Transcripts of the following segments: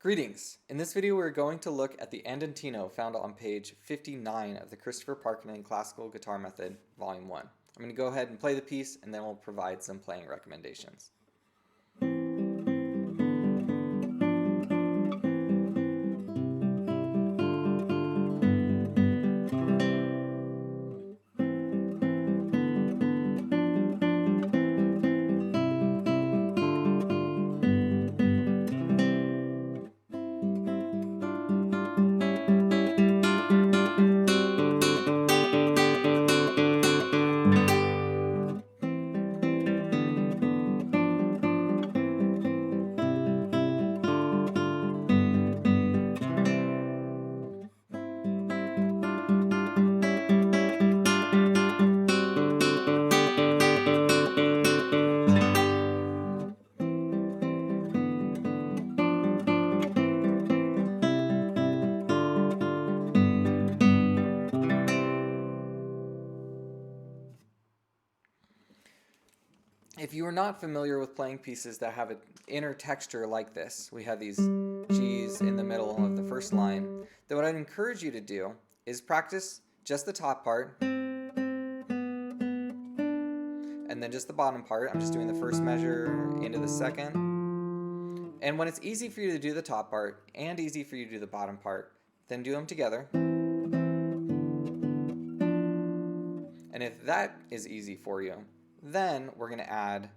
Greetings! In this video we're going to look at the Andantino found on page 59 of the Christopher Parkening Classical Guitar Method, Volume 1. I'm going to go ahead and play the piece and then we'll provide some playing recommendations. If you are not familiar with playing pieces that have an inner texture like this, we have these G's in the middle of the first line, then what I'd encourage you to do is practice just the top part and then just the bottom part. I'm just doing the first measure into the second. And when it's easy for you to do the top part and easy for you to do the bottom part, then do them together. And if that is easy for you, then we're going to add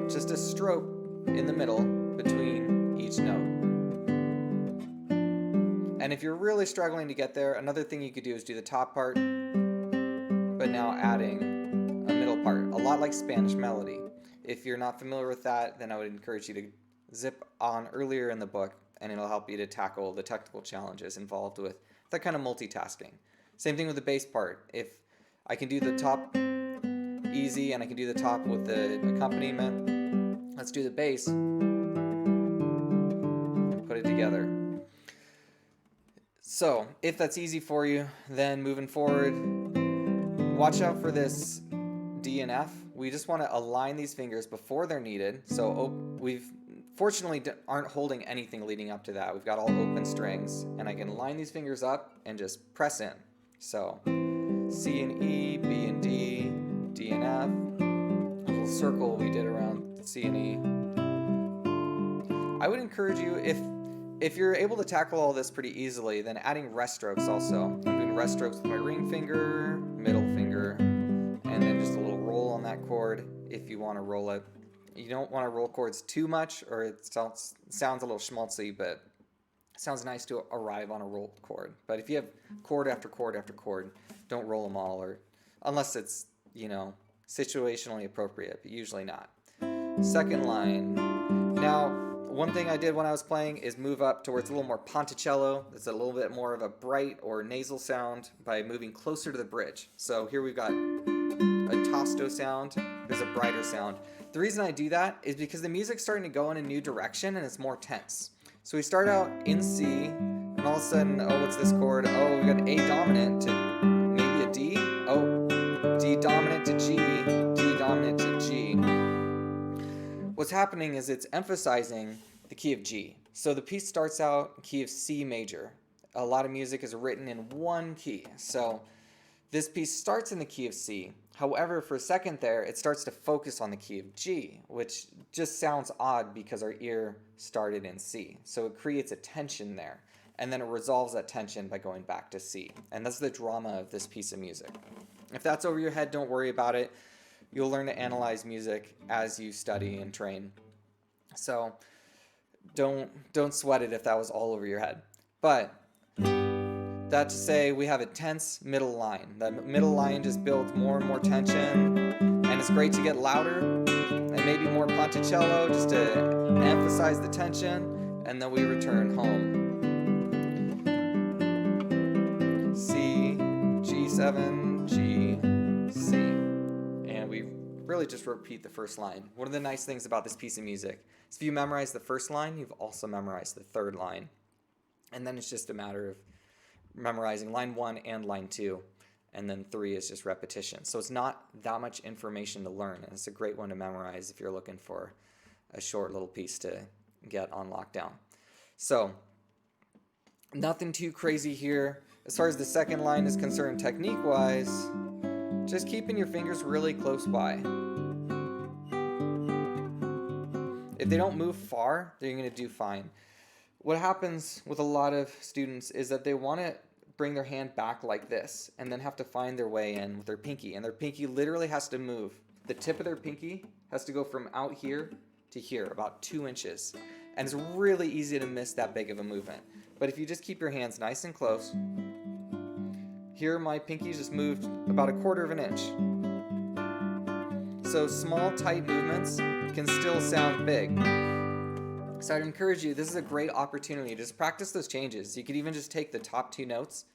just a stroke in the middle between each note. And if you're really struggling to get there, another thing you could do is do the top part, but now adding a middle part, a lot like Spanish melody. If you're not familiar with that, then I would encourage you to zip on earlier in the book, and it'll help you to tackle the technical challenges involved with that kind of multitasking. Same thing with the bass part. If I can do the top easy and I can do the top with the accompaniment, let's do the bass and put it together. So if that's easy for you, then moving forward, watch out for this D and F. We just want to align these fingers before they're needed. So we've fortunately aren't holding anything leading up to that. We've got all open strings, and I can line these fingers up and just press in. So C and E, B and D, D and F, a little circle we did around C and E. I would encourage you, if you're able to tackle all this pretty easily, then adding rest strokes also. I'm doing rest strokes with my ring finger, middle finger, and then just a little roll on that chord if you want to roll it. You don't want to roll chords too much or it sounds a little schmaltzy, but it sounds nice to arrive on a rolled chord. But if you have chord after chord after chord, don't roll them all, or unless it's, situationally appropriate, but usually not. Second line. Now, one thing I did when I was playing is move up to where it's a little more ponticello. It's a little bit more of a bright or nasal sound by moving closer to the bridge. So here we've got a tosto sound. There's a brighter sound. The reason I do that is because the music's starting to go in a new direction and it's more tense. So we start out in C, and all of a sudden, oh, what's this chord? Oh, we've got an A dominant to maybe a D. Oh, D dominant to G, D dominant to G. What's happening is it's emphasizing the key of G. So the piece starts out key of C major. A lot of music is written in one key. So this piece starts in the key of C. However, for a second there, it starts to focus on the key of G, which just sounds odd because our ear started in C. So it creates a tension there. And then it resolves that tension by going back to C. And that's the drama of this piece of music. If that's over your head, don't worry about it. You'll learn to analyze music as you study and train. So don't sweat it if that was all over your head. But that to say, we have a tense middle line. The middle line just builds more and more tension, and it's great to get louder and maybe more ponticello just to emphasize the tension, and then we return home. C, G7, G, C. And we really just repeat the first line. One of the nice things about this piece of music is if you memorize the first line, you've also memorized the third line. And then it's just a matter of memorizing line 1 and line 2, and then 3 is just repetition. So it's not that much information to learn, and it's a great one to memorize if you're looking for a short little piece to get on lockdown. So nothing too crazy here. As far as the second line is concerned, technique-wise, just keeping your fingers really close by. If they don't move far, then you're going to do fine. What happens with a lot of students is that they want to bring their hand back like this and then have to find their way in with their pinky. And their pinky literally has to move. The tip of their pinky has to go from out here to here, about 2 inches. And it's really easy to miss that big of a movement. But if you just keep your hands nice and close, here my pinky just moved about 1/4 of an inch. So small, tight movements can still sound big. So I'd encourage you, this is a great opportunity to just practice those changes. You could even just take the top 2 notes.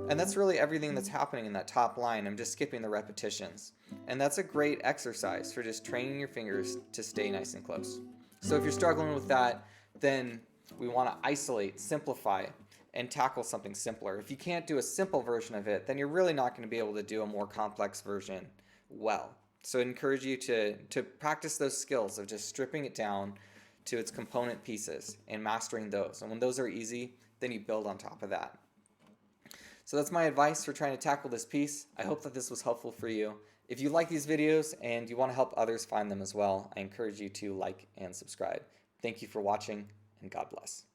And that's really everything that's happening in that top line. I'm just skipping the repetitions. And that's a great exercise for just training your fingers to stay nice and close. So if you're struggling with that, then we want to isolate, simplify, and tackle something simpler. If you can't do a simple version of it, then you're really not going to be able to do a more complex version well. So I encourage you to practice those skills of just stripping it down to its component pieces and mastering those. And when those are easy, then you build on top of that. So that's my advice for trying to tackle this piece. I hope that this was helpful for you. If you like these videos and you want to help others find them as well, I encourage you to like and subscribe. Thank you for watching, and God bless.